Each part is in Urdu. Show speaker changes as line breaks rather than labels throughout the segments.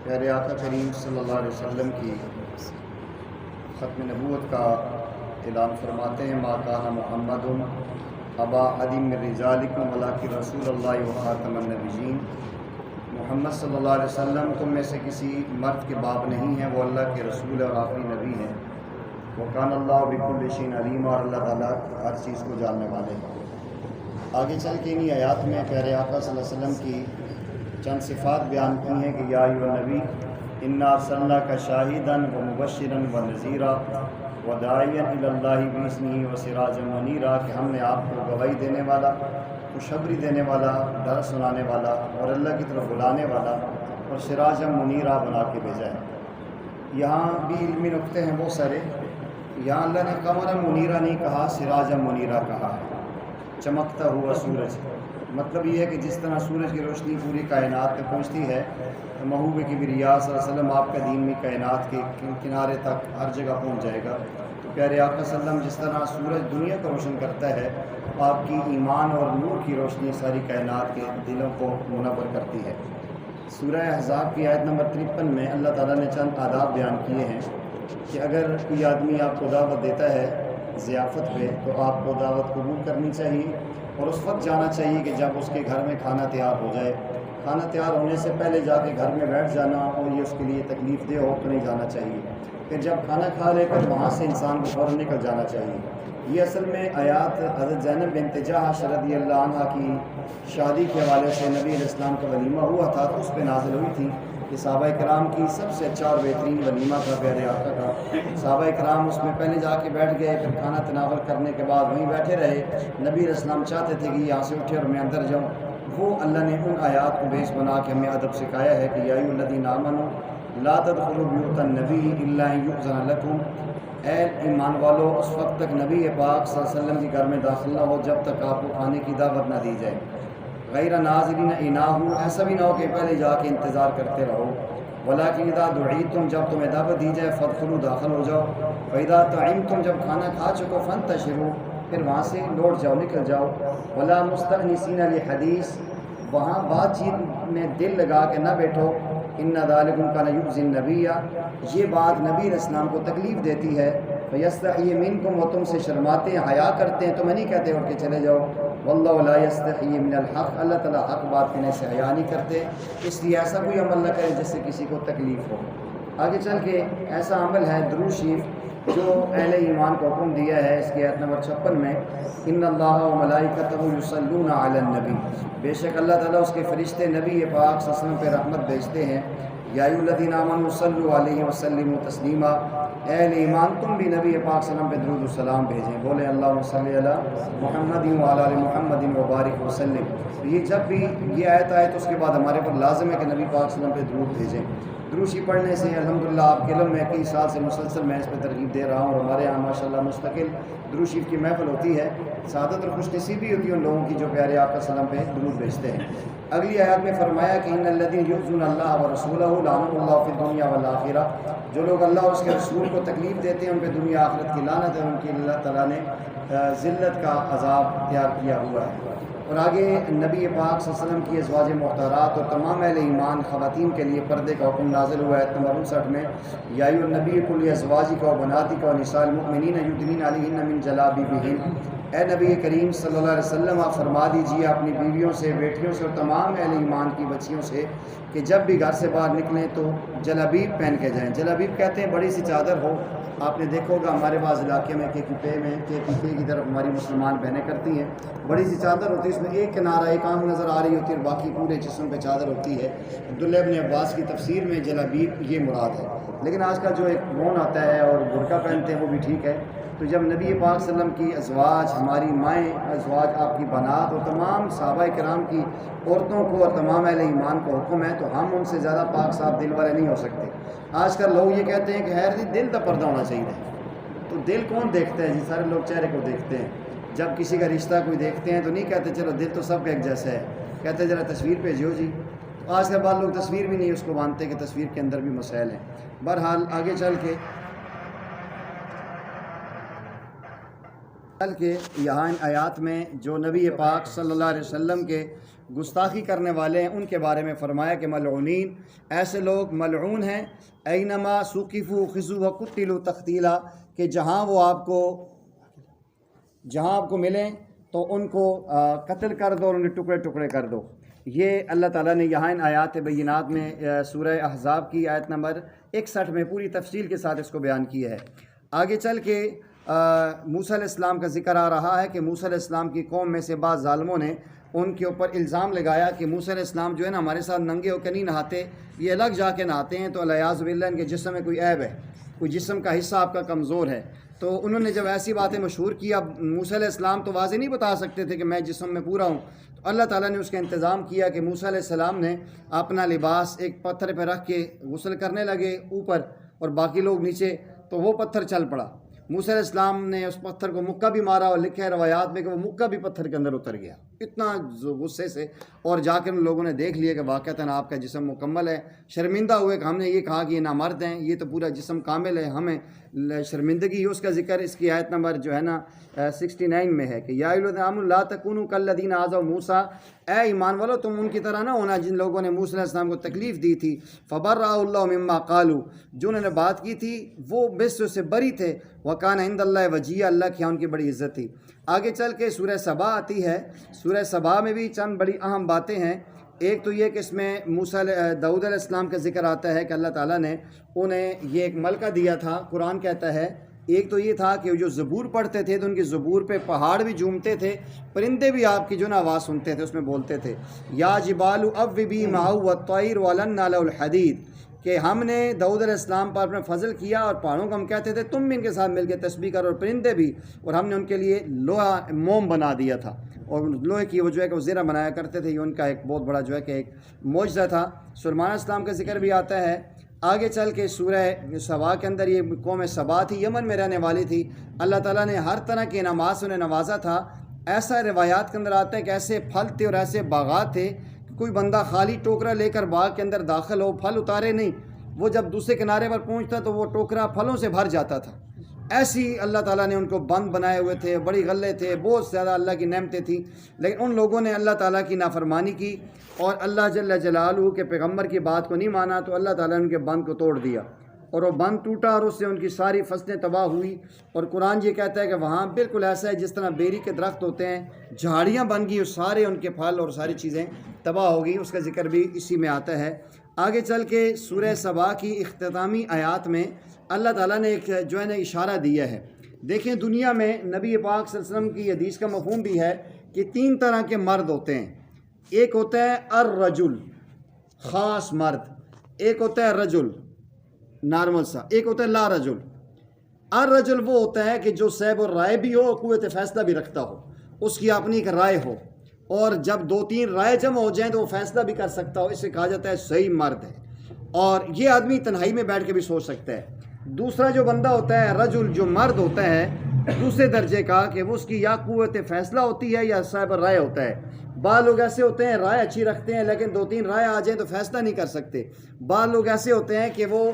پیارے آقا کریم صلی اللہ علیہ وسلم کی ختم نبوت کا اعلان فرماتے ہیں، ما کان محمد ابا احد من رجالکم ولکن رسول اللہ و خاتم النبیین۔ محمد صلی اللہ علیہ وسلم تم میں سے کسی مرد کے باپ نہیں ہیں، وہ اللہ کے رسول اور آخری نبی ہیں۔ وکان اللہ بکل شیء علیم، اور اللہ تعالیٰ ہر چیز کو جاننے والے ہیں۔ آگے چل کے انہی آیات میں پیارے آقا صلی اللہ علیہ وسلم کی چند صفات بیان کی ہیں کہ یا ایھا النبی انا ارسلناک شاہدا ومبشرا ونذیرا وداعیا الی اللہ باذنہ وسراجا منیرا، کہ ہم نے آپ کو گواہی دینے والا، خوشخبری دینے والا، ڈر سنانے والا اور اللہ کی طرف بلانے والا اور سراجا منیرا بنا کے بھیجا ہے۔ یہاں بھی علمی نقطے ہیں بہت سارے۔ یہاں اللہ نے قمرا منیرا نہیں کہا، سراجا منیرا کہا ہے، چمکتا ہوا سورج۔ مطلب یہ ہے کہ جس طرح سورج کی روشنی پوری کائنات تک پہنچتی ہے تو محبوب کبریا صلی اللہ علیہ وسلم آپ کا دین بھی کائنات کے کنارے تک ہر جگہ پہنچ جائے گا۔ تو پیارے آقا صلی اللہ علیہ وسلم جس طرح سورج دنیا کو روشن کرتا ہے، آپ کی ایمان اور نور کی روشنی ساری کائنات کے دلوں کو منور کرتی ہے۔ سورہ احزاب کی آیت نمبر 53 میں اللہ تعالیٰ نے چند آداب بیان کیے ہیں کہ اگر کوئی آدمی آپ کو دعوت دیتا ہے ضیافت پہ تو آپ کو دعوت قبول کرنی چاہیے، اور اس وقت جانا چاہیے کہ جب اس کے گھر میں کھانا تیار ہو جائے۔ کھانا تیار ہونے سے پہلے جا کے گھر میں بیٹھ جانا اور یہ اس کے لیے تکلیف دہ ہو تو نہیں جانا چاہیے۔ پھر جب کھانا کھا لے کر وہاں سے انسان کو فوراً نکل جانا چاہیے۔ یہ اصل میں آیات حضرت زینب بنت جحش رضی اللہ عنہ کی شادی کے حوالے سے نبی علیہ السلام کا ولیمہ ہوا تھا، تو اس پہ نازل ہوئی تھی کہ صحابہ کرام کی سب سے اچھا اور بہترین ولیمہ تھا پیارے آقا کا۔ صحابہ کرام اس میں پہلے جا کے بیٹھ گئے، پھر کھانا تناول کرنے کے بعد وہیں بیٹھے رہے۔ نبی علیہ السلام چاہتے تھے کہ یہاں سے اٹھے اور میں اندر جاؤں۔ وہ اللہ نے ان آیات کو بیس بنا کے ہمیں ادب سکھایا ہے کہ یا ایھا الذین آمنوا لا تدخلوا بیوت النبی الا ان یؤذن لکم، اے ایمان والو اس وقت تک نبی پاک صلی اللہ علیہ وسلم کے گھر میں داخل نہ ہو جب تک آپ کو کھانے کی دعوت نہ دی جائے۔ غیر ناظرین اناہ، ایسا بھی نہ ہو کہ پہلے جا کے انتظار کرتے رہو۔ ولیکن اذا دعیتم، جب تمہیں دعوت دی جائے، فادخلوا، داخل ہو جاؤ۔ فاذا طعمتم، جب کھانا کھا چکو، فانتشروا، پھر وہاں سے لوٹ جاؤ، نکل جاؤ۔ ولا مستأنسین لحدیث، وہاں بات چیت میں دل لگا کے نہ بیٹھو۔ ان ذالکم کان یؤذی النبی، یہ بات نبی علیہ السلام کو تکلیف دیتی ہے۔ فیستحیی منکم، وہ تم سے شرماتے ہیں، حیا کرتے ہیں، تمہیں نہیں کہتے اٹھ کے چلے جاؤ۔ واللہ لا یستحیی من الحق، اللہ تعالیٰ حق بات کہنے سے حیا نہیں کرتے، اس لیے ایسا کوئی عمل نہ کرے جس سے کسی کو تکلیف ہو۔ آگے چل کے ایسا عمل ہے درود شریف جو اہل ایمان کو حکم دیا ہے، اس کی آیت نمبر 56 میں ان اللہ و ملائکتہ یصلون علی النبی، بے شک اللہ تعالیٰ اس کے فرشتے نبی پاک صلی اللہ علیہ وسلم پہ رحمت بھیجتے ہیں۔ یا ایھا الذین آمنوا صلوا علیہ وسلموا تسلیما، اہل ایمان تم بھی نبی پاک صلی اللہ علیہ وسلم پہ درود و سلام بھیجیں، بولے اللہم صلی علی محمد وعلی آل محمد وبارک وسلم۔ یہ جب بھی یہ آیت آئے تو اس کے بعد ہمارے پر لازم ہے کہ نبی پاک صلی اللہ علیہ وسلم پہ درود بھیجیں۔ درود شریف پڑھنے سے الحمدللہ آپ کے علم میں کئی سال سے مسلسل میں اس پہ ترغیب دے رہا ہوں، اور ہمارے یہاں ماشاءاللہ مستقل درود شریف کی محفل ہوتی ہے۔ سعادت اور خوش نصیبی ہوتی ہے ان لوگوں کی جو پیارے آقا صلی اللہ علیہ وسلم پہ درود بھیجتے ہیں۔ اگلی آیات میں فرمایا کہ ان الذین یؤذون اللہ ورسولہ لعنهم اللہ فی الدنیا والآخرہ، جو لوگ اللہ اور اس کے رسول کو تکلیف دیتے ہیں ان پہ دنیا آخرت کی لعنت ہے، ان کی اللہ تعالیٰ نے ذلت کا عذاب تیار کیا ہوا ہے۔ اور آگے نبی پاک صلی اللہ علیہ وسلم کی ازواج محترات اور تمام اہل ایمان خواتین کے لیے پردے کا حکم نازل ہوا ہے۔ آیت نمبر 59 میں یا ایھا النبی قل لازواجک و بناتک و نساء المؤمنین یدنین علیہن من جلابیبہن، اے نبی کریم صلی اللہ علیہ وسلم آپ فرما دیجیے اپنی بیویوں سے، بیٹیوں سے اور تمام اہل ایمان کی بچیوں سے کہ جب بھی گھر سے باہر نکلیں تو جلابیب پہن کے جائیں۔ جلابیب کہتے ہیں بڑی سی چادر ہو، آپ نے دیکھا ہوگا ہمارے بعض علاقے میں کے پی کی طرف ہماری مسلمان بہنیں کرتی ہیں، بڑی سی چادر ہوتی ہے، اس میں ایک کنارہ ایک آنکھ نظر آ رہی ہوتی ہے اور باقی پورے جسم پہ چادر ہوتی ہے۔ عبداللہ ابن عباس کی تفسیر میں جلابیب یہ مراد ہے، لیکن آج کل جو ایک گون آتا ہے اور برقع پہنتے ہیں وہ بھی ٹھیک ہے۔ تو جب نبی پاک صلی اللہ علیہ وسلم کی ازواج، ہماری مائیں، ازواج آپ کی بنات اور تمام صحابہ کرام کی عورتوں کو اور تمام اہل ایمان کو حکم ہے تو ہم ان سے زیادہ پاک صاف دل والے نہیں ہو سکتے۔ آج کل لوگ یہ کہتے ہیں کہ خیر جی دل کا پردہ ہونا چاہیے، تو دل کون دیکھتا ہے جی؟ سارے لوگ چہرے کو دیکھتے ہیں۔ جب کسی کا رشتہ کوئی دیکھتے ہیں تو نہیں کہتے چلو دل تو سب کا ایک جیسا ہے، کہتے ذرا تصویر بھیجو جی۔ آج کے بعد لوگ تصویر بھی نہیں اس کو مانتے کہ تصویر کے اندر بھی مسائل ہیں۔ بہرحال آگے چل کے یہاں ان آیات میں جو نبی پاک صلی اللہ علیہ وسلم کے گستاخی کرنے والے ہیں ان کے بارے میں فرمایا کہ ملعونین، ایسے لوگ ملعون ہیں، اینما ثقفوا خذوا وقتلوا تقتیلا، کہ جہاں آپ کو ملیں تو ان کو قتل کر دو اور ان کے ٹکڑے ٹکڑے کر دو۔ یہ اللہ تعالیٰ نے یہاں ان آیات بینات میں سورہ احزاب کی آیت نمبر 61 میں پوری تفصیل کے ساتھ اس کو بیان کیا ہے۔ آگے چل کے موسیٰ علیہ السلام کا ذکر آ رہا ہے کہ موسیٰ علیہ السلام کی قوم میں سے بعض ظالموں نے ان کے اوپر الزام لگایا کہ موسیٰ علیہ السلام جو ہے نا ہمارے ساتھ ننگے ہو کے نہیں نہاتے، یہ الگ جا کے نہاتے ہیں، تو الیاذ باللہ ان کے جسم میں کوئی عیب ہے، کوئی جسم کا حصہ آپ کا کمزور ہے۔ تو انہوں نے جب ایسی باتیں مشہور کی، اب موسیٰ علیہ السلام تو واضح نہیں بتا سکتے تھے کہ میں جسم میں پورا ہوں، تو اللہ تعالیٰ نے اس کا انتظام کیا کہ موسیٰ علیہ السلام نے اپنا لباس ایک پتھر پہ رکھ کے غسل کرنے لگے اوپر اور باقی لوگ نیچے، تو وہ پتھر چل پڑا۔ موسیٰ علیہ السلام نے اس پتھر کو مکہ بھی مارا، اور لکھا ہے روایات میں کہ وہ مکہ بھی پتھر کے اندر اتر گیا اتنا غصے سے، اور جا کر ان لوگوں نے دیکھ لیا کہ واقعتاً آپ کا جسم مکمل ہے۔ شرمندہ ہوئے کہ ہم نے یہ کہا کہ یہ نامرد ہیں، یہ تو پورا جسم کامل ہے، ہمیں شرمندگی۔ اس کا ذکر اس کی آیت نمبر جو ہے نا 69 میں ہے کہ یا ایھا الذین آمنوا لا تکونوا کالذین آذوا موسیٰ، اے ایمان والو تم ان کی طرح نہ ہونا جن لوگوں نے موسیٰ علیہ السلام کو تکلیف دی تھی۔ فبرأہ اللہ مما قالوا، جو انہوں نے بات کی تھی وہ بس سے بری تھے، وکان عند اللہ وجیہ، اللہ کی ان کی بڑی عزت تھی۔ آگے چل کے سورہ سبا آتی ہے، سورہ سبا میں بھی چند بڑی اہم باتیں ہیں۔ ایک تو یہ کہ اس میں داؤد علیہ السلام کا ذکر آتا ہے کہ اللہ تعالیٰ نے انہیں یہ ایک ملکہ دیا تھا۔ قرآن کہتا ہے ایک تو یہ تھا کہ جو زبور پڑھتے تھے تو ان کی زبور پہ پہاڑ بھی جھومتے تھے، پرندے بھی آپ کی جو نا آواز سنتے تھے، اس میں بولتے تھے یا جبال اوبی معہ والطیر وَلَنَّا لَهُ الْحَدِيدَ، کہ ہم نے داؤد علیہ السلام پر اپنا فضل کیا اور پہاڑوں کو ہم کہتے تھے تم بھی ان کے ساتھ مل کے تسبیح کرو، اور پرندے بھی، اور ہم نے ان کے لیے لوہا موم بنا دیا تھا، اور لوہے کی وہ جو ہے کہ وہ زیرہ بنایا کرتے تھے۔ یہ ان کا ایک بہت بڑا جو ہے کہ ایک معجزہ تھا۔ سلیمان علیہ السلام کا ذکر بھی آتا ہے۔ آگے چل کے سورہ سبا کے اندر یہ قوم سبا تھی، یمن میں رہنے والی تھی، اللہ تعالیٰ نے ہر طرح کے انعامات سے انہیں نوازا تھا۔ ایسا روایات کے اندر آتا ہے کہ ایسے پھل تھے اور ایسے باغات تھے کہ کوئی بندہ خالی ٹوکرا لے کر باغ کے اندر داخل ہو، پھل اتارے نہیں، وہ جب دوسرے کنارے پر پہنچتا تو وہ ٹوکرا پھلوں سے بھر جاتا تھا۔ ایسی اللہ تعالیٰ نے ان کو بند بنائے ہوئے تھے، بڑی غلے تھے، بہت زیادہ اللہ کی نعمتیں تھیں، لیکن ان لوگوں نے اللہ تعالیٰ کی نافرمانی کی اور اللہ جل جلالہ کے پیغمبر کی بات کو نہیں مانا، تو اللہ تعالیٰ نے ان کے بند کو توڑ دیا اور وہ بند ٹوٹا اور اس سے ان کی ساری فصلیں تباہ ہوئی۔ اور قرآن یہ کہتا ہے کہ وہاں بالکل ایسا ہے جس طرح بیری کے درخت ہوتے ہیں، جھاڑیاں بن گئی اور سارے ان کے پھل اور ساری چیزیں تباہ ہو گئی۔ اس کا ذکر بھی اسی میں آتا ہے۔ آگے چل کے سورہ سبا کی اختتامی آیات میں اللہ تعالیٰ نے ایک جو ہے نا اشارہ دیا ہے۔ دیکھیں دنیا میں نبی پاک صلی اللہ علیہ وسلم کی حدیث کا مفہوم بھی ہے کہ 3 طرح کے مرد ہوتے ہیں۔ ایک ہوتا ہے الرجل، خاص مرد، ایک ہوتا ہے رجل نارمل سا، ایک ہوتا ہے لا رجل۔ الرجل وہ ہوتا ہے کہ جو صاحب الرائے بھی ہو، قوت فیصلہ بھی رکھتا ہو، اس کی اپنی ایک رائے ہو، اور جب 2-3 رائے جمع ہو جائیں تو وہ فیصلہ بھی کر سکتا ہو، اسے کہا جاتا ہے صحیح مرد ہے، اور یہ آدمی تنہائی میں بیٹھ کے بھی سوچ سکتا ہے۔ دوسرا جو بندہ ہوتا ہے رجل، جو مرد ہوتا ہے دوسرے درجے کا، کہ وہ اس کی یا قوت فیصلہ ہوتی ہے یا صاحب رائے ہوتا ہے۔ بعض لوگ ایسے ہوتے ہیں رائے اچھی رکھتے ہیں لیکن 2-3 رائے آ جائیں تو فیصلہ نہیں کر سکتے۔ بعض لوگ ایسے ہوتے ہیں کہ وہ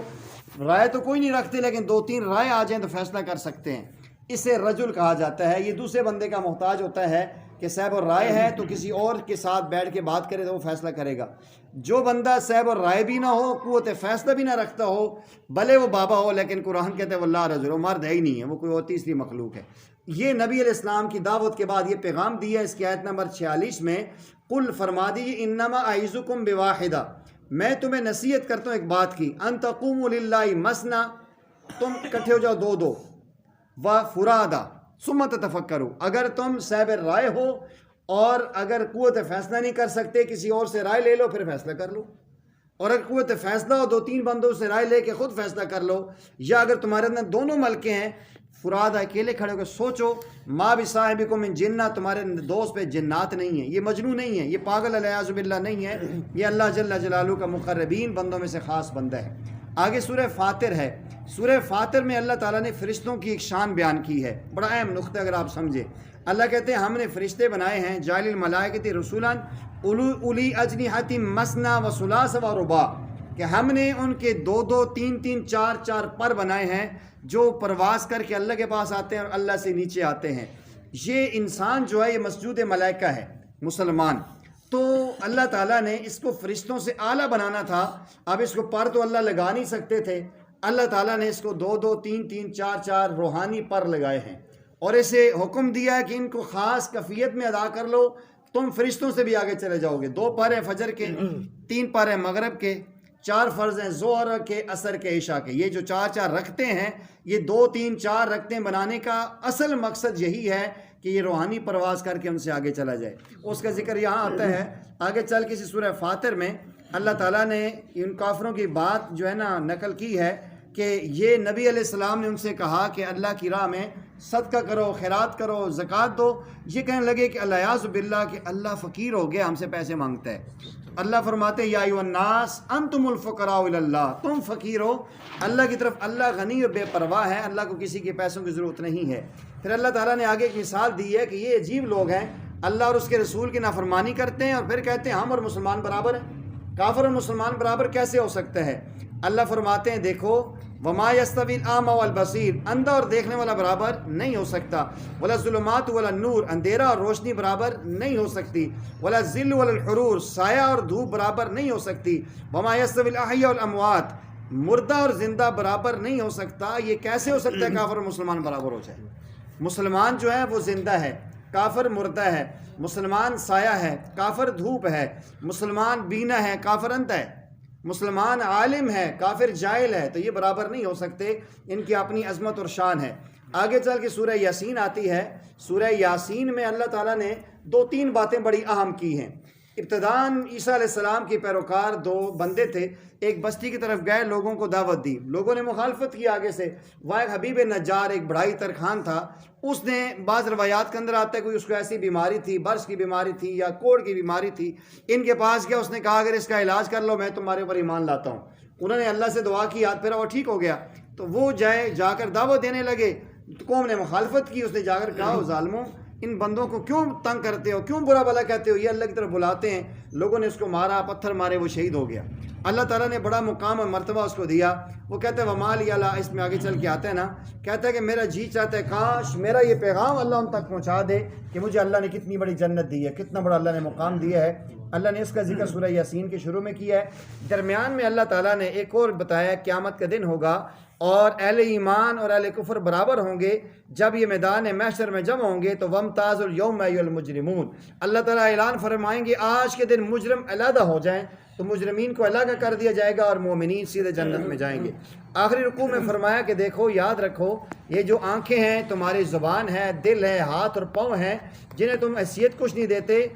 رائے تو کوئی نہیں رکھتے لیکن 2-3 رائے آ جائیں تو فیصلہ کر سکتے ہیں، اسے رجل کہا جاتا ہے۔ یہ دوسرے بندے کا محتاج ہوتا ہے کہ صاحب الرائے ہے تو کسی اور کے ساتھ بیٹھ کے بات کرے تو وہ فیصلہ کرے گا۔ جو بندہ صاحب الرائے بھی نہ ہو، قوت فیصلہ بھی نہ رکھتا ہو، بھلے وہ بابا ہو، لیکن قرآن کہتے ہیں واللہ رجل، وہ مرد ہے ہی نہیں ہے، وہ کوئی اور تیسری مخلوق ہے۔ یہ نبی علیہ السلام کی دعوت کے بعد یہ پیغام دیا اس کی آیت نمبر 46 میں، قل فرما دیجیے انما اعظکم بواحدہ، میں تمہیں نصیحت کرتا ہوں ایک بات کی، ان تقوموا للہ مثنی، تم اکٹھے ہو جاؤ 2-2، وفرادا ثم تتفکروا، اگر تم صاحب رائے ہو اور اگر قوت فیصلہ نہیں کر سکتے کسی اور سے رائے لے لو پھر فیصلہ کر لو، اور اگر قوت فیصلہ ہو 2-3 بندوں سے رائے لے کے خود فیصلہ کر لو، یا اگر تمہارے اندر دونوں ملکے ہیں، فراد اکیلے کھڑے ہو کے سوچو، ما بصاحبکم من جنہ، تمہارے دوست پہ جنات نہیں ہیں، یہ مجنون نہیں ہے، یہ پاگل علیاذ باللہ نہیں ہے، یہ اللہ جل جلالہ کا مقربین بندوں میں سے خاص بندہ ہے۔ آگے سورہ فاطر ہے، سورہ فاطر میں اللہ تعالیٰ نے فرشتوں کی ایک شان بیان کی ہے، بڑا اہم نقطہ اگر آپ سمجھے۔ اللہ کہتے ہیں ہم نے فرشتے بنائے ہیں، جاعل الملائکۃ رسولا اولی اجنحۃ مثنی وثلاث ورباع، کہ ہم نے ان کے 2-2 3-3 4-4 پر بنائے ہیں جو پرواز کر کے اللہ کے پاس آتے ہیں اور اللہ سے نیچے آتے ہیں۔ یہ انسان جو ہے یہ مسجود ملائکہ ہے، مسلمان، تو تو اللہ تعالیٰ نے اس کو فرشتوں سے اعلیٰ بنانا تھا. اب اس کو پر تو اللہ لگا نہیں سکتے تھے. اللہ تعالیٰ نے اس کو 2 2 3 3 4 4 روحانی پر لگائے ہیں اور اسے حکم دیا ہے کہ ان کو خاص کیفیت میں ادا کر لو. تم فرشتوں سے بھی آگے چلے جاؤ گے. 2 پر ہیں فجر کے، 3 پر ہیں مغرب کے، 4 فرض ہیں ظہر کے، عصر کے، عشاء کے. یہ جو 4 4 رکھتے ہیں، یہ 2 3 4 رکھتے بنانے کا اصل مقصد یہی ہے کہ یہ روحانی پرواز کر کے ان سے آگے چلا جائے. اس کا ذکر یہاں آتا ہے. آگے چل کسی سورہ فاطر میں اللہ تعالیٰ نے ان کافروں کی بات جو ہے نا نقل کی ہے کہ یہ نبی علیہ السلام نے ان سے کہا کہ اللہ کی راہ میں صدقہ کرو، خیرات کرو، زکوٰۃ دو. یہ کہنے لگے کہ اللہ باللہ کہ اللہ فقیر ہو گیا، ہم سے پیسے مانگتا ہے. اللہ فرماتے یا ایھا الناس انتم الفقراء الی اللہ، تم فقیر ہو اللہ کی طرف. اللہ غنی اور بے پرواہ ہے، اللہ کو کسی کے پیسوں کی ضرورت نہیں ہے. پھر اللہ تعالیٰ نے آگے ایک مثال دی ہے کہ یہ عجیب لوگ ہیں، اللہ اور اس کے رسول کی نافرمانی کرتے ہیں اور پھر کہتے ہیں ہم اور مسلمان برابر ہیں. کافر اور مسلمان برابر کیسے ہو سکتا ہے؟ اللہ فرماتے ہیں دیکھو وما یستوی الاعمی والبصیر، اندھا اور دیکھنے والا برابر نہیں ہو سکتا. ولا الظلمات ولا النور، اندھیرا اور روشنی برابر نہیں ہو سکتی. ولا الظل ولا الحرور، سایہ اور دھوپ برابر نہیں ہو سکتی. وما یستوی الاحیاء والاموات، مردہ اور زندہ برابر نہیں ہو سکتا. یہ کیسے ہو سکتا ہے کافر اور مسلمان برابر ہو جائے؟ مسلمان جو ہے وہ زندہ ہے، کافر مردہ ہے. مسلمان سایہ ہے، کافر دھوپ ہے. مسلمان بینا ہے، کافر اندھا ہے. مسلمان عالم ہے، کافر جاہل ہے. تو یہ برابر نہیں ہو سکتے، ان کی اپنی عظمت اور شان ہے. آگے چل کے سورہ یاسین آتی ہے. سورہ یاسین میں اللہ تعالیٰ نے 2 3 باتیں بڑی اہم کی ہیں. ابتداً عیسیٰ علیہ السلام کے پیروکار 2 بندے تھے، ایک بستی کی طرف گئے، لوگوں کو دعوت دی. لوگوں نے مخالفت کی آگے سے. وہاں ایک حبیب نجار، ایک بڑھائی ترخان تھا. اس نے بعض روایات کے اندر آتا ہے کوئی اس کو ایسی بیماری تھی، برس کی بیماری تھی یا کوڑ کی بیماری تھی. ان کے پاس گیا، اس نے کہا اگر اس کا علاج کر لو میں تمہارے اوپر ایمان لاتا ہوں. انہوں نے اللہ سے دعا کی، ہاتھ پھیرا، وہ ٹھیک ہو گیا. تو وہ جا کر دعوت دینے لگے. قوم نے مخالفت کی. اس نے جا کر کہا ظالموں، ان بندوں کو کیوں تنگ کرتے ہو، کیوں برا بھلا کہتے ہو، یہ اللہ کی طرف بلاتے ہیں. لوگوں نے اس کو مارا، پتھر مارے، وہ شہید ہو گیا. اللہ تعالیٰ نے بڑا مقام اور مرتبہ اس کو دیا. وہ کہتے ہیں وما لی اللہ، اس میں آگے چل کے آتا ہے نا، کہتا ہے کہ میرا جی چاہتا ہے کاش میرا یہ پیغام اللہ ان تک پہنچا دے کہ مجھے اللہ نے کتنی بڑی جنت دی ہے، کتنا بڑا اللہ نے مقام دیا ہے. اللہ نے اس کا ذکر سورہ یاسین کے شروع میں کیا ہے. درمیان میں اللہ تعالیٰ نے ایک اور بتایا قیامت کا دن ہوگا اور اہل ایمان اور اہل کفر برابر ہوں گے. جب یہ میدان محشر میں جمع ہوں گے تو وَامْتَازُوا الْيَوْمَ أَيُّهَا الْمُجْرِمُونَ، اللہ تعالیٰ اعلان فرمائیں گے آج کے دن مجرم علیحدہ ہو جائیں. تو مجرمین کو علیحدہ کر دیا جائے گا اور مومنین سیدھے جنت میں جائیں گے. آخری رکوع میں فرمایا کہ دیکھو یاد رکھو یہ جو آنکھیں ہیں، تمہاری زبان ہے، دل ہے، ہاتھ اور پاؤں ہیں، جنہیں تم حیثیت کچھ نہیں دیتے.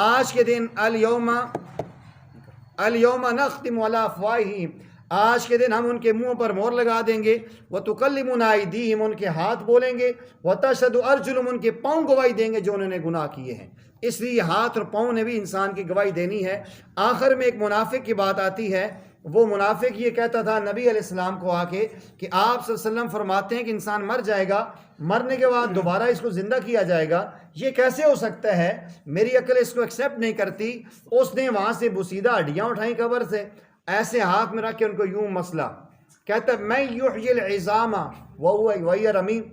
آج کے دن اليوم نختم علی افواہہم، آج کے دن ہم ان کے منہوں پر مہر لگا دیں گے. وتکلمنا ایدیہم، ان کے ہاتھ بولیں گے. وتشہد ارجلہم، ان کے پاؤں گواہی دیں گے جو انہوں نے گناہ کیے ہیں. اس لیے ہاتھ اور پاؤں نے بھی انسان کی گواہی دینی ہے. آخر میں ایک منافق کی بات آتی ہے. وہ منافق یہ کہتا تھا نبی علیہ السلام کو آ کے کہ آپ صلی اللہ علیہ وسلم فرماتے ہیں کہ انسان مر جائے گا، مرنے کے بعد دوبارہ اس کو زندہ کیا جائے گا، یہ کیسے ہو سکتا ہے؟ میری عقل اس کو ایکسیپٹ نہیں کرتی. اس نے وہاں سے بوسیدہ ہڈیاں اٹھائیں قبر سے، ایسے ہاتھ میں رکھ کے ان کو یوں مسئلہ. کہتا ہے میں یحیی العظام وہی رمیم،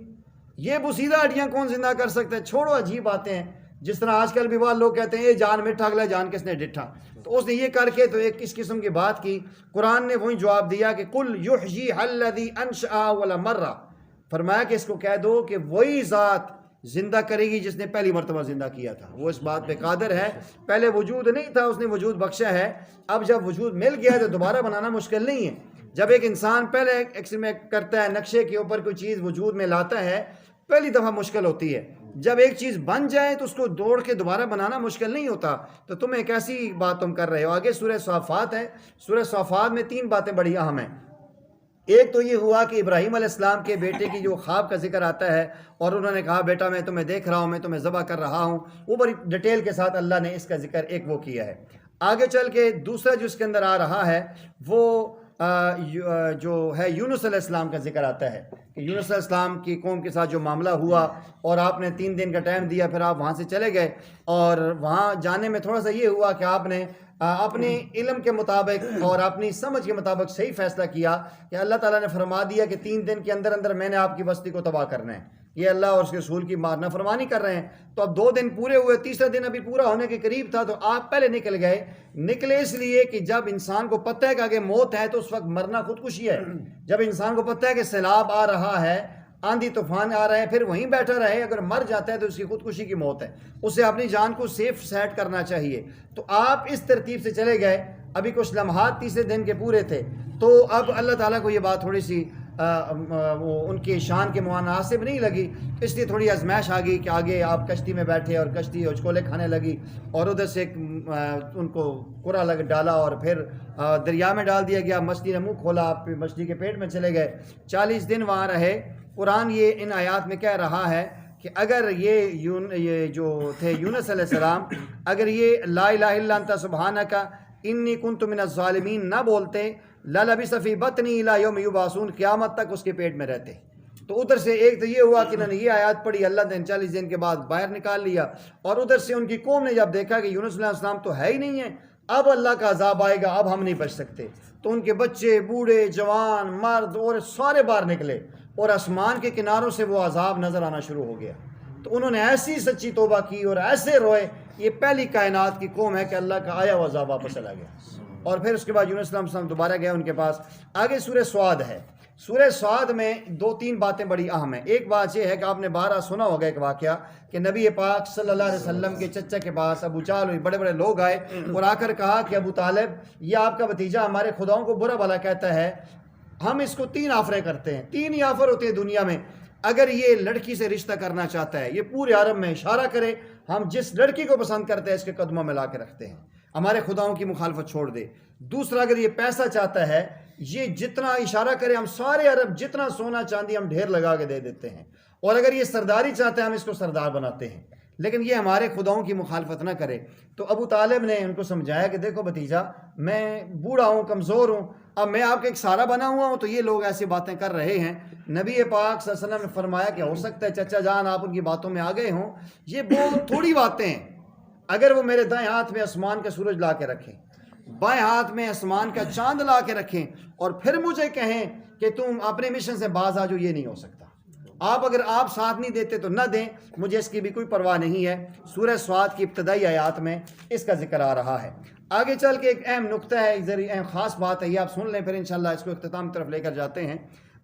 یہ بوسیدہ ہڈیاں کون زندہ کر سکتا ہے؟ چھوڑو عجیب باتیں ہیں. جس طرح آج کل بھی بعض لوگ کہتے ہیں یہ جان مٹھا، اگلا جان کس نے ڈٹھا. تو اس نے یہ کر کے تو ایک اس قسم کی بات کی. قرآن نے وہی جواب دیا کہ قل یحییھا الذی انشأ اول مرہ، فرمایا کہ اس کو کہہ دو کہ وہی ذات زندہ کرے گی جس نے پہلی مرتبہ زندہ کیا تھا. وہ اس بات پہ قادر ہے. پہلے وجود نہیں تھا، اس نے وجود بخشا ہے. اب جب وجود مل گیا تو دوبارہ بنانا مشکل نہیں ہے. جب ایک انسان پہلے ایکسپریمنٹ کرتا ہے، نقشے کے اوپر کوئی چیز وجود میں لاتا ہے، پہلی دفعہ مشکل ہوتی ہے. جب ایک چیز بن جائے تو اس کو دوڑ کے دوبارہ بنانا مشکل نہیں ہوتا. تو تم ایک ایسی بات تم کر رہے ہو. آگے سورہ صافات ہے. سورہ صافات میں 3 باتیں بڑی اہم ہیں. ایک تو یہ ہوا کہ ابراہیم علیہ السلام کے بیٹے کی جو خواب کا ذکر آتا ہے اور انہوں نے کہا بیٹا میں تمہیں دیکھ رہا ہوں، میں تمہیں ذبح کر رہا ہوں. وہ بڑی ڈیٹیل کے ساتھ اللہ نے اس کا ذکر ایک وہ کیا ہے. آگے چل کے دوسرا جو اس کے اندر آ رہا ہے وہ جو ہے یونس علیہ السلام کا ذکر آتا ہے کہ یونس علیہ السلام کی قوم کے ساتھ جو معاملہ ہوا اور آپ نے 3 دن کا ٹائم دیا، پھر آپ وہاں سے چلے گئے اور وہاں جانے میں تھوڑا سا یہ ہوا کہ آپ نے اپنے علم کے مطابق اور اپنی سمجھ کے مطابق صحیح فیصلہ کیا کہ اللہ تعالیٰ نے فرما دیا کہ 3 دن کے اندر اندر میں نے آپ کی بستی کو تباہ کرنا ہے. یہ اللہ اور اس کے رسول کی نافرمانی کر رہے ہیں. تو اب 2 دن پورے ہوئے, تیسرا دن ابھی پورا ہونے کے قریب تھا, تو آپ پہلے نکل گئے. نکلے اس لیے کہ جب انسان کو پتہ ہے کہ آگے موت ہے تو اس وقت مرنا خودکشی ہے. جب انسان کو پتہ ہے کہ سیلاب آ رہا ہے, آندھی طوفان آ رہے ہیں, پھر وہیں بیٹھا رہے, اگر مر جاتا ہے تو اس کی خودکشی کی موت ہے. اسے اپنی جان کو سیف سیٹ کرنا چاہیے. تو آپ اس ترتیب سے چلے گئے. ابھی کچھ لمحات تیسرے دن کے پورے تھے, تو اب اللہ تعالیٰ کو یہ بات تھوڑی سی ان کی شان کے مناسب نہیں لگی, اس لیے تھوڑی آزمائش آ گئی کہ آگے آپ کشتی میں بیٹھے اور کشتی اچکولے کھانے لگی, اور ادھر سے ان کو قرا ڈالا اور پھر دریا میں ڈال دیا گیا. مچھلی نے منہ کھولا, آپ مچھلی کے پیٹ میں چلے گئے. 40 دن وہاں رہے. قرآن یہ ان آیات میں کہہ رہا ہے کہ اگر یہ جو تھے یونس علیہ السلام, اگر یہ لا الہ الا انت سبحانک انی کنت من الظالمین نہ بولتے, للبث فی بطنی الی یوم یبعثون, قیامت تک اس کے پیٹ میں رہتے. تو ادھر سے ایک تو یہ ہوا کہ انہوں نے یہ آیات پڑھی, اللہ نے 40 دن کے بعد باہر نکال لیا, اور ادھر سے ان کی قوم نے جب دیکھا کہ یونس علیہ السلام تو ہے ہی نہیں ہے, اب اللہ کا عذاب آئے گا, اب ہم نہیں بچ سکتے, تو ان کے بچے, بوڑھے, جوان, مرد اور سارے باہر نکلے, اور آسمان کے کناروں سے وہ عذاب نظر آنا شروع ہو گیا. تو انہوں نے ایسی سچی توبہ کی اور ایسے روئے. یہ پہلی کائنات کی قوم ہے کہ اللہ کا آیا ہوا عذاب واپس چلا گیا. اور پھر اس کے بعد یونس علیہ السلام دوبارہ گئے ان کے پاس. آگے سورہ سعد ہے. سورہ سعد میں 2-3 باتیں بڑی اہم ہیں. ایک بات یہ ہے کہ آپ نے بارہ سنا ہوگا ایک واقعہ کہ نبی پاک صلی اللہ علیہ وسلم کے چچا کے پاس ابو جہل بڑے بڑے لوگ آئے اور آ کر کہا کہ ابو طالب, یہ آپ کا بھتیجا ہمارے خداؤں کو برا بھلا کہتا ہے, ہم اس کو 3 آفریں کرتے ہیں. 3 ہی آفر ہوتے ہیں دنیا میں. اگر یہ لڑکی سے رشتہ کرنا چاہتا ہے, یہ پورے عرب میں اشارہ کرے, ہم جس لڑکی کو پسند کرتے ہیں اس کے قدموں میں لا کے رکھتے ہیں, ہمارے خداؤں کی مخالفت چھوڑ دے. دوسرا, اگر یہ پیسہ چاہتا ہے, یہ جتنا اشارہ کرے, ہم سارے عرب جتنا سونا چاندی ہم ڈھیر لگا کے دے دیتے ہیں. اور اگر یہ سرداری چاہتا ہے, ہم اس کو سردار بناتے ہیں, لیکن یہ ہمارے خداؤں کی مخالفت نہ کرے. تو ابو طالب نے ان کو سمجھایا کہ دیکھو بھتیجا, میں بوڑھا ہوں, کمزور ہوں, اب میں آپ کا ایک سہارا بنا ہوا ہوں, تو یہ لوگ ایسی باتیں کر رہے ہیں. نبی پاک صلی اللہ علیہ وسلم نے فرمایا کہ ہو سکتا ہے چچا جان آپ ان کی باتوں میں آ گئے ہوں, یہ بہت تھوڑی باتیں ہیں. اگر وہ میرے دائیں ہاتھ میں آسمان کا سورج لا کے رکھیں, بائیں ہاتھ میں آسمان کا چاند لا کے رکھیں, اور پھر مجھے کہیں کہ تم اپنے مشن سے باز آ جاؤ, یہ نہیں ہو سکتا. اگر آپ ساتھ نہیں دیتے تو نہ دیں, مجھے اس کی بھی کوئی پرواہ نہیں ہے. سورہ سعد کی ابتدائی آیات میں اس کا ذکر آ رہا ہے. آگے چل کے ایک اہم نقطہ ہے, ایک اہم خاص بات ہے, یہ آپ سن لیں, پھر انشاءاللہ اس کو اختتام طرف لے کر جاتے ہیں.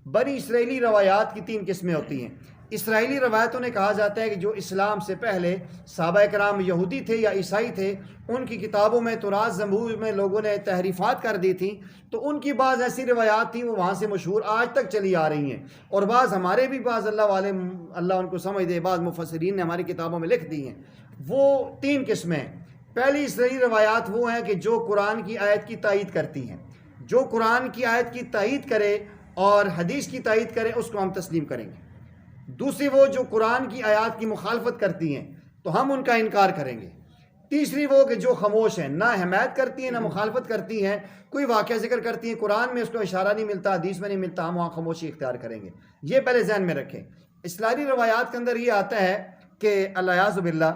بنی اسرائیلی روایات کی 3 قسمیں ہوتی ہیں. اسرائیلی روایتوں نے کہا جاتا ہے کہ جو اسلام سے پہلے صحابہ کرام یہودی تھے یا عیسائی تھے, ان کی کتابوں میں تورات زبور میں لوگوں نے تحریفات کر دی تھیں, تو ان کی بعض ایسی روایات تھیں وہ وہاں سے مشہور آج تک چلی آ رہی ہیں, اور بعض ہمارے بھی بعض اللہ والے, اللہ ان کو سمجھ دے, بعض مفسرین نے ہماری کتابوں میں لکھ دی ہیں. وہ 3 قسمیں. پہلی اسرائیلی روایات وہ ہیں کہ جو قرآن کی آیت کی تائید کرتی ہیں, جو قرآن کی آیت کی تائید کرے اور حدیث کی تائید کرے, اس کو ہم تسلیم کریں گے. دوسری وہ جو قرآن کی آیات کی مخالفت کرتی ہیں, تو ہم ان کا انکار کریں گے. تیسری وہ کہ جو خاموش ہیں, نہ حمایت کرتی ہیں نہ مخالفت کرتی ہیں, کوئی واقعہ ذکر کرتی ہیں, قرآن میں اس کو اشارہ نہیں ملتا, حدیث میں نہیں ملتا, ہم وہاں خاموشی اختیار کریں گے. یہ پہلے ذہن میں رکھیں. اسرائیلی روایات کے اندر یہ آتا ہے کہ الیاذ باللہ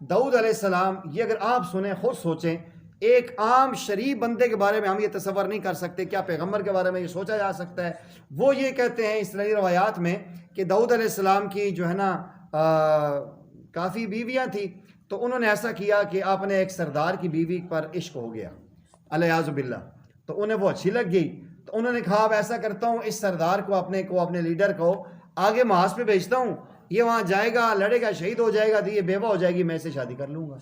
داؤد علیہ السلام, یہ اگر آپ سنیں, خود سوچیں, ایک عام شریف بندے کے بارے میں ہم یہ تصور نہیں کر سکتے, کیا پیغمبر کے بارے میں یہ سوچا جا سکتا ہے. وہ یہ کہتے ہیں اسرائیلی روایات میں کہ داؤد علیہ السلام کی جو ہے نا کافی بیویاں تھیں, تو انہوں نے ایسا کیا کہ آپ نے ایک سردار کی بیوی پر عشق ہو گیا, الیاذ باللہ, تو انہیں وہ اچھی لگ گئی. تو انہوں نے کہا اب ایسا کرتا ہوں, اس سردار کو اپنے لیڈر کو آگے محاذ پہ بھیجتا ہوں, یہ وہاں جائے گا, لڑے گا, شہید ہو جائے گا, تو یہ بیوہ ہو جائے گی, میں اسے شادی کر لوں گا.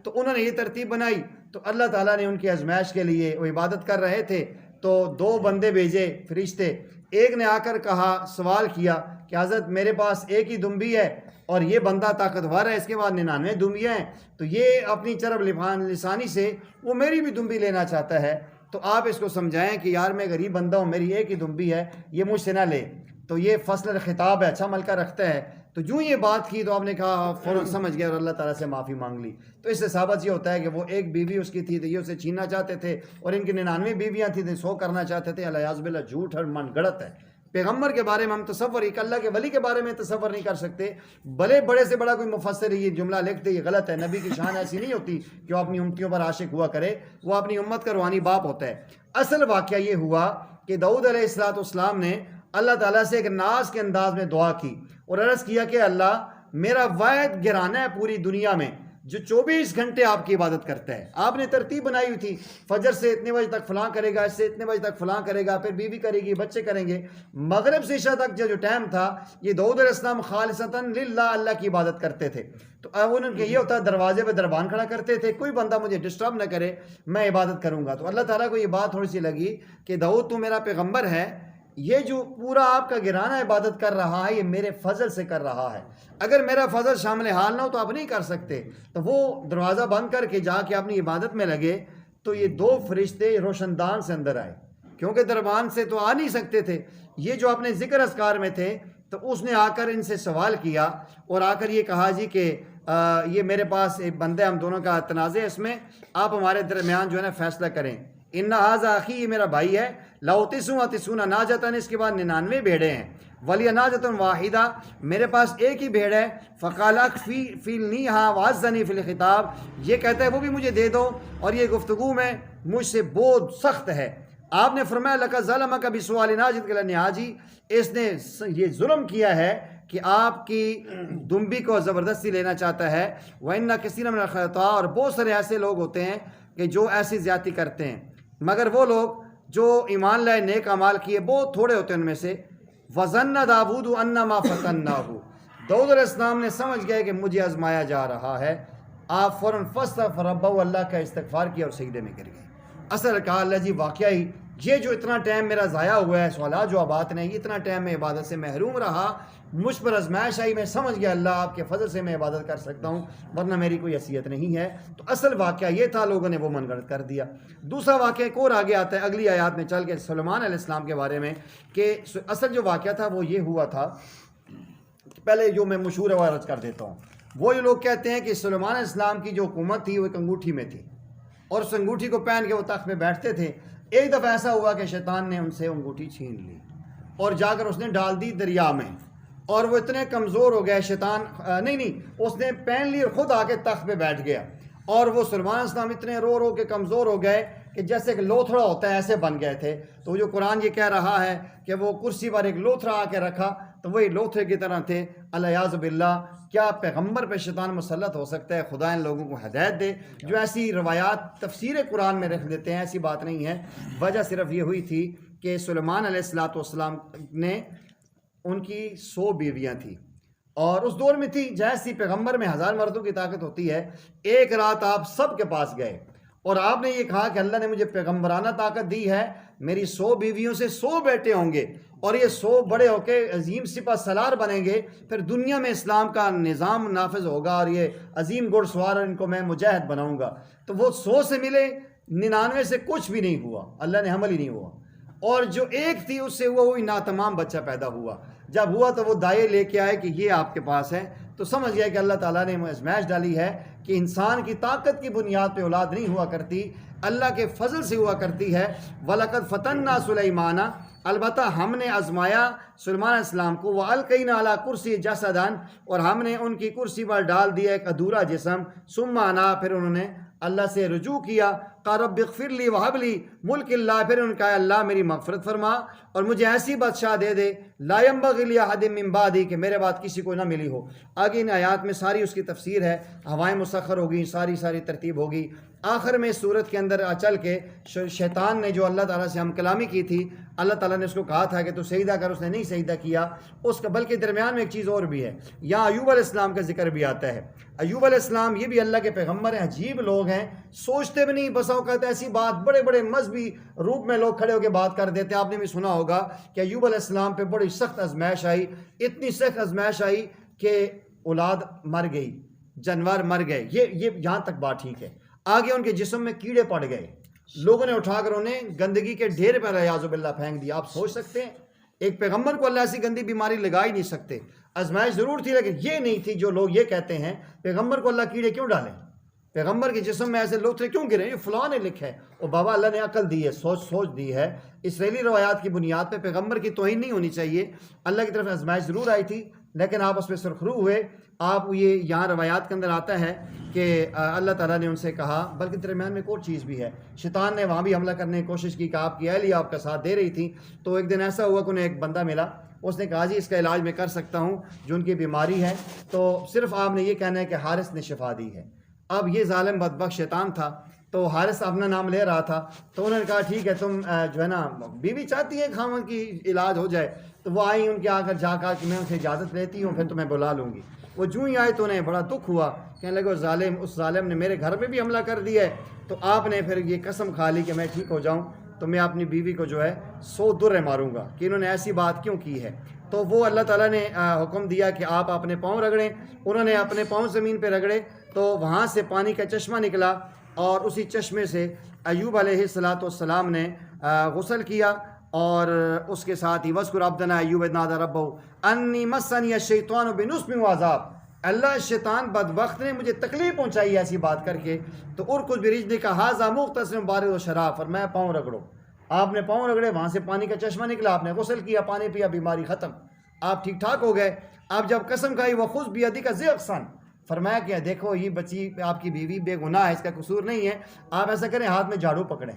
تو انہوں نے یہ ترتیب بنائی. تو اللہ تعالیٰ نے ان کی آزمائش کے لیے, وہ عبادت کر رہے تھے, تو 2 بندے بھیجے فرشتے. ایک نے آ کر کہا, سوال کیا کہ حضرت میرے پاس ایک ہی دمبی ہے اور یہ بندہ طاقتور ہے, اس کے بعد 99 دمبیاں ہیں, تو یہ اپنی چرب لسانی سے وہ میری بھی دمبی لینا چاہتا ہے, تو آپ اس کو سمجھائیں کہ یار میں غریب بندہ ہوں, میری ایک ہی دمبی ہے, یہ مجھ سے نہ لے. تو یہ فصل خطاب ہے, اچھا ملکہ رکھتا ہے. تو جو یہ بات کی تو آپ نے کہا, فوراً سمجھ گیا اور اللہ تعالیٰ سے معافی مانگ لی. تو اس سے ثابت یہ ہوتا ہے کہ وہ ایک بیوی اس کی تھی تو یہ اسے چھیننا چاہتے تھے, اور ان کی 99 بیویاں تھیں تو 100 کرنا چاہتے تھے. الیاذ باللہ جھوٹ اور من گڑت ہے. پیغمبر کے بارے میں ہم تصور, ایک اللہ کے ولی کے بارے میں تصور نہیں کر سکتے. بھلے بڑے سے بڑا کوئی مفسر یہ جملہ لکھ دے, یہ غلط ہے. نبی کی شان ایسی نہیں ہوتی کہ وہ اپنی امتیوں پر عاشق ہوا کرے, وہ اپنی امت کا روحانی باپ ہوتا ہے. اصل واقعہ یہ ہوا کہ داؤد علیہ السلام نے اللہ تعالیٰ سے ایک ناز کے انداز میں دعا کی اور عرض کیا کہ اللہ میرا واحد گھرانہ ہے پوری دنیا میں جو 24 گھنٹے آپ کی عبادت کرتا ہے. آپ نے ترتیب بنائی ہوئی تھی، فجر سے اتنے بجے تک فلاں کرے گا، اس سے اتنے بجے تک فلاں کرے گا، پھر بیوی کرے گی، بچے کریں گے. مغرب سے عشاء تک جو ٹائم تھا یہ داؤد علیہ السلام خالصتاً للہ اللہ کی عبادت کرتے تھے. تو ان کے یہ ہوتا ہے دروازے پہ دربان کھڑا کرتے تھے، کوئی بندہ مجھے ڈسٹرب نہ کرے، میں عبادت کروں گا. تو اللہ تعالیٰ کو یہ بات تھوڑی سی لگی کہ داؤد تو میرا پیغمبر ہے، یہ جو پورا آپ کا گھرانہ عبادت کر رہا ہے یہ میرے فضل سے کر رہا ہے، اگر میرا فضل شامل حال نہ ہو تو آپ نہیں کر سکتے. تو وہ دروازہ بند کر کے جا کے اپنی عبادت میں لگے. تو یہ 2 فرشتے روشن دان سے اندر آئے، کیونکہ دربان سے تو آ نہیں سکتے تھے. یہ جو اپنے ذکر اذکار میں تھے تو اس نے آ کر ان سے سوال کیا اور آ کر یہ کہا جی کہ یہ میرے پاس ایک بندہ، ہم دونوں کا تنازع ہے، اس میں آپ ہمارے درمیان جو ہے نا فیصلہ کریں. ان ھذا اخی، یہ میرا بھائی ہے، لو تسعون ناجتن، اس کے بعد 99 بھیڑیں ہیں، ولی ناجتن واحدہ، میرے پاس ایک ہی بھیڑ ہے. فقال اکفلنیھا وعزنی فی الخطاب، یہ کہتا ہے وہ بھی مجھے دے دو اور یہ گفتگو میں مجھ سے بہت سخت ہے. آپ نے فرمایا لقد ظلمک بسؤال ناجتک لنعاجی، اس نے یہ ظلم کیا ہے کہ آپ کی دمبی کو زبردستی لینا چاہتا ہے. وَإِنَّ كَثِيرًا مِنَ الْخَطَاء، اور بہت سارے ایسے لوگ ہوتے ہیں کہ جو ایسی زیادتی کرتے ہیں، مگر وہ لوگ جو ایمان لائے نیک اعمال کیے بہت تھوڑے ہوتے ہیں ان میں سے. وَظَنَّ دَاوُودُ أَنَّمَا فَتَنَّاهُ، داؤد علیہ السلام نے سمجھ گئے کہ مجھے آزمایا جا رہا ہے. آپ فوراً فاستغفر ربہ، اللہ کا استغفار کیا اور سجدے میں گر گئے. اصل کہا اللہ جی واقعی یہ جو اتنا ٹائم میرا ضائع ہوا ہے سوالات جوابات نہیں، اتنا ٹائم میں عبادت سے محروم رہا، مجھ پر آزمائش آئی، میں سمجھ گیا اللہ آپ کے فضل سے میں عبادت کر سکتا ہوں، ورنہ میری کوئی حیثیت نہیں ہے. تو اصل واقعہ یہ تھا، لوگوں نے وہ من گھڑت کر دیا. دوسرا واقعہ ایک اور آگے آتا ہے اگلی آیات میں چل کے سلیمان علیہ السلام کے بارے میں، کہ اصل جو واقعہ تھا وہ یہ ہوا تھا. پہلے جو میں مشہور عرض کر دیتا ہوں، وہ یہ لوگ کہتے ہیں کہ سلیمان علیہ السلام کی جو حکومت تھی وہ ایک انگوٹھی میں تھی، اور اس انگوٹھی کو پہن کے وہ تخت میں بیٹھتے تھے. ایک دفعہ ایسا ہوا کہ شیطان نے ان سے انگوٹھی چھین لی اور جا کر اس نے ڈال دی دریا میں، اور وہ اتنے کمزور ہو گئے، شیطان اس نے پہن لی اور خود آ کے تخت پہ بیٹھ گیا. اور وہ سلیمان علیہ السلام اتنے رو رو کے کمزور ہو گئے کہ جیسے کہ لوتھڑا ہوتا ہے ایسے بن گئے تھے. تو جو قرآن یہ کہہ رہا ہے کہ وہ کرسی پر ایک لوتھڑا آ کے رکھا تو وہی لوتھڑے کی طرح تھے. الیاذ باللہ، کیا پیغمبر پہ شیطان مسلط ہو سکتا ہے؟ خدا ان لوگوں کو ہدایت دے جو ایسی روایات تفسیر قرآن میں رکھ دیتے ہیں. ایسی بات نہیں ہے. وجہ صرف یہ ہوئی تھی کہ سلیمان علیہ السلام نے، ان کی 100 بیویاں تھیں، اور اس دور میں تھی جیسی پیغمبر میں 1000 مردوں کی طاقت ہوتی ہے. ایک رات آپ سب کے پاس گئے اور آپ نے یہ کہا کہ اللہ نے مجھے پیغمبرانہ طاقت دی ہے، میری 100 بیویوں سے 100 بیٹے ہوں گے اور یہ 100 بڑے ہو کے عظیم سپہ سالار بنیں گے، پھر دنیا میں اسلام کا نظام نافذ ہوگا اور یہ عظیم گھڑ سوار، ان کو میں مجاہد بناؤں گا. تو وہ 100 سے ملے، 99 سے کچھ بھی نہیں ہوا، اللہ نے حمل ہی نہیں ہوا. اور جو ایک تھی اس سے وہ ہوئی ناتمام بچہ پیدا ہوا. جب ہوا تو وہ دائیں لے کے آئے کہ یہ آپ کے پاس ہے، تو سمجھ گیا کہ اللہ تعالیٰ نے آزمائش ڈالی ہے کہ انسان کی طاقت کی بنیاد پہ اولاد نہیں ہوا کرتی، اللہ کے فضل سے ہوا کرتی ہے. وَلَقَدْ فَتَنَّا سُلَيْمَانَ، البتہ ہم نے آزمایا سلیمان علیہ السلام کو. وَأَلْقَيْنَا عَلَىٰ كُرْسِيِّ جَسَدًا، اور ہم نے ان کی کرسی پر ڈال دیا ایک ادھورا جسم. ثُمَّ أَنَا، پھر انہوں نے اللہ سے رجوع کیا. قَالَ رَبِّ اغْفِرْ لِي وَهَبْ لِي مُلْكَ اللَّهِ، پھر انہوں نے کہا اللہ میری مغفرت فرما اور مجھے ایسی بادشاہ دے دے لَا يَنبَغِي لِأَحَدٍ مِّن بَعْدِي، کہ میرے بعد کسی کو نہ ملی ہو. آگے ان آیات میں ساری اس کی تفسیر ہے، ہوائیں مسخر ہوگی، ساری ترتیب ہوگی. آخر میں صورت کے اندر چل کے شیطان نے جو اللہ تعالیٰ سے ہم کلامی کی تھی، اللہ تعالیٰ نے اس کو کہا تھا کہ تو سجدہ کر، اس نے نہیں سجدہ کیا. اس کا بلکہ درمیان میں ایک چیز اور بھی ہے، یہاں ایوب علیہ السلام کا ذکر بھی آتا ہے. ایوب علیہ السلام یہ بھی اللہ کے پیغمبر ہیں، عجیب لوگ ہیں، سوچتے بھی نہیں. بسا اوقات ایسی بات بڑے بڑے مذہبی روپ میں لوگ کھڑے ہو کے بات کر دیتے ہیں. آپ نے بھی سنا ہوگا کہ ایوب علیہ السلام پہ بڑی سخت آزمائش آئی، اتنی سخت آزمائش آئی کہ اولاد مر گئی، جانور مر گئے. یہ یہاں تک بات ٹھیک ہے. آگے ان کے جسم میں کیڑے پڑ گئے، لوگوں نے اٹھا کر انہیں گندگی کے ڈھیر پر اعوذ باللہ پھینک دیا. آپ سوچ سکتے ہیں ایک پیغمبر کو اللہ ایسی گندی بیماری لگا ہی نہیں سکتے. آزمائش ضرور تھی لیکن یہ نہیں تھی جو لوگ یہ کہتے ہیں پیغمبر کو اللہ کیڑے کیوں ڈالیں، پیغمبر کے جسم میں ایسے لوتھڑے کیوں گرے، یہ فلاں نے لکھا ہے. اور بابا اللہ نے عقل دی ہے، سوچ دی ہے. اسرائیلی روایات کی بنیاد پہ پیغمبر کی توہین نہیں ہونی چاہیے. اللہ کی طرف آزمائش ضرور آئی تھی لیکن آپ اس پہ سرخرو ہوئے. آپ یہ یہاں روایات کے اندر آتا ہے کہ اللہ تعالیٰ نے ان سے کہا، بلکہ درمیان میں ایک اور چیز بھی ہے، شیطان نے وہاں بھی حملہ کرنے کی کوشش کی کہ آپ کی اہلیہ آپ کا ساتھ دے رہی تھی. تو ایک دن ایسا ہوا کہ انہیں ایک بندہ ملا، اس نے کہا جی اس کا علاج میں کر سکتا ہوں جو ان کی بیماری ہے، تو صرف آپ نے یہ کہنا ہے کہ حارث نے شفا دی ہے. اب یہ ظالم بدبخت شیطان تھا، تو حارث اپنا نام لے رہا تھا، تو انہوں نے کہا ٹھیک ہے تم جو ہے نا بیوی چاہتی ہے خاوند کی علاج ہو جائے. تو وہ آئی ان کے آ کر جا کر کہ میں ان سے اجازت لیتی ہوں پھر تمہیں بلا لوں گی. وہ جو ہی آئے تو انہیں بڑا دکھ ہوا، کہنے لگے اس ظالم نے میرے گھر میں بھی حملہ کر دیا ہے. تو آپ نے پھر یہ قسم کھا لی کہ میں ٹھیک ہو جاؤں تو میں اپنی بیوی کو جو ہے 100 درے ماروں گا کہ انہوں نے ایسی بات کیوں کی ہے. تو وہ اللہ تعالیٰ نے حکم دیا کہ آپ اپنے پاؤں رگڑیں. انہوں نے اپنے پاؤں زمین پہ رگڑے تو وہاں سے پانی کا چشمہ نکلا، اور اسی چشمے سے ایوب علیہ السلام نے غسل کیا. اور اس کے ساتھ ہی وَاذْكُرْ عَبْدَنَا أَيُّوبَ إِذْ نَادَىٰ رَبَّهُ أَنِّي مَسَّنِيَ الشَّيْطَانُ بِنُصْبٍ وَعَذَابٍ. اللہ شیطان بدبخت نے مجھے تکلیف پہنچائی ایسی بات کر کے. تو اُرْكُضْ بِرِجْلِكَ هَٰذَا مُغْتَسَلٌ بَارِدٌ وَشَرَابٌ، فرمایا پاؤں رگڑو. آپ نے پاؤں رگڑے، وہاں سے پانی کا چشمہ نکلا، آپ نے غسل کیا، پانی پیا، بیماری ختم، آپ ٹھیک ٹھاک ہو گئے. آپ جب قسم کھائی وَخُذْ بِيَدِكَ ضِغْثًا، فرمایا کہ دیکھو یہ بچی آپ کی بیوی بے گناہ ہے، اس کا قصور نہیں ہے، آپ ایسا کریں ہاتھ میں جھاڑو پکڑیں،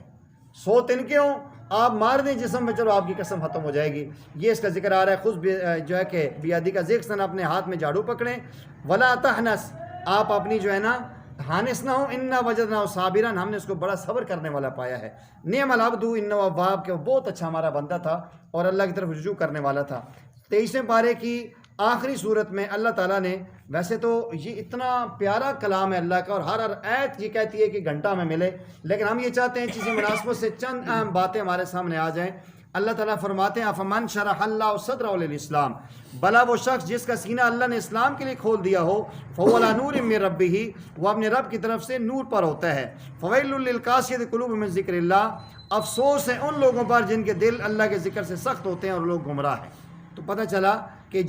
100 تنکے ہوں آپ مار دیں جسم میں، چلو آپ کی قسم ختم ہو جائے گی. یہ اس کا ذکر آ رہا ہے. خود جو ہے کہ بیادی کا ذکر اپنے ہاتھ میں جھاڑو پکڑیں. ولا تحنس، آپ اپنی جو ہے نا حانس نہ ہو. انا وجدناہ صابرا، ہم نے اس کو بڑا صبر کرنے والا پایا ہے. نعم العبد انہ اواب، کہ وہ بہت اچھا ہمارا بندہ تھا اور اللہ کی طرف رجوع کرنے والا تھا. 23ویں پارے کی آخری صورت میں اللہ تعالیٰ نے، ویسے تو یہ اتنا پیارا کلام ہے اللہ کا اور ہر آیت یہ کہتی ہے کہ گھنٹہ میں ملے، لیکن ہم یہ چاہتے ہیں چیزیں مناسبت سے چند اہم باتیں ہمارے سامنے آ جائیں. اللہ تعالیٰ فرماتے ہیں فمن شرح اللہ صدرہ للاسلام، بلا وہ شخص جس کا سینہ اللہ نے اسلام کے لیے کھول دیا ہو، فهو علی نور من ربہ، وہ اپنے رب کی طرف سے نور پر ہوتا ہے. فویل للقاسیۃ قلوبہم من ذکر اللہ، افسوس ہے ان لوگوں پر جن کے دل اللہ کے ذکر سے سخت ہوتے ہیں اور لوگ گمراہ ہیں. تو پتہ چلا کہ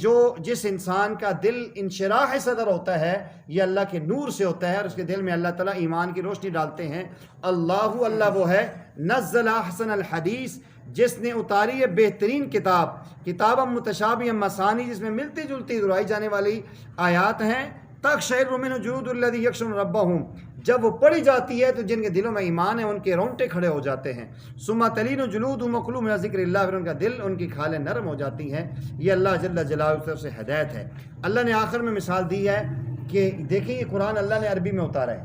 جس انسان کا دل انشراح صدر ہوتا ہے یہ اللہ کے نور سے ہوتا ہے، اور اس کے دل میں اللہ تعالیٰ ایمان کی روشنی ڈالتے ہیں. اللہ وہ ہے نزل احسن الحدیث، جس نے اتاری ہے بہترین کتاب متشابہ مثانی، جس میں ملتی جلتی دہرائی جانے والی آیات ہیں. تقشعر منہ جلود الذین یخشون ربہم، جب وہ پڑھی جاتی ہے تو جن کے دلوں میں ایمان ہے ان کے رونگٹے کھڑے ہو جاتے ہیں. ثم تلین جلودہم وقلوبہم من ذکر اللہ، پھر ان کا دل، ان کی کھالیں نرم ہو جاتی ہیں. یہ اللہ جل جلالہ کی طرف سے ہدایت ہے. اللہ نے آخر میں مثال دی ہے کہ دیکھیں یہ قرآن اللہ نے عربی میں اتارا ہے.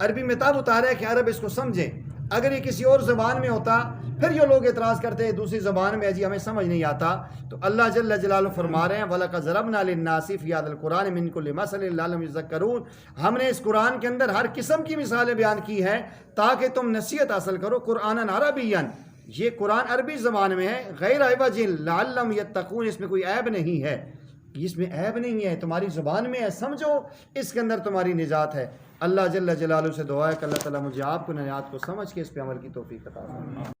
عربی میں تب اتارا ہے کہ عرب اس کو سمجھیں. اگر یہ کسی اور زبان میں ہوتا پھر یہ لوگ اعتراض کرتے ہیں دوسری زبان میں جی ہمیں سمجھ نہیں آتا. تو اللہ جل جلالہ فرما رہے ہیں وَلَقَدْ ضَرَبْنَا لِلنَّاسِ فِي هَذَا الْقُرْآنِ مِنْ كُلِّ مَثَلٍ لَعَلَّهُمْ يَذَّكَّرُونَ، ہم نے اس قرآن کے اندر ہر قسم کی مثالیں بیان کی ہیں تاکہ تم نصیحت حاصل کرو. قرآنًا عربیًا، یہ قرآن عربی زبان میں ہے. غیر عوج لعلہم یتقون، اس میں کوئی عیب نہیں ہے، اس میں عیب نہیں ہے، تمہاری زبان میں ہے، سمجھو اس کے اندر تمہاری نجات ہے. اللہ جل جلالہ سے دعا ہے کہ اللہ تعالیٰ مجھے آپ کو نجات کو سمجھ کے اس پہ عمل کی توفیق عطا فرمائے.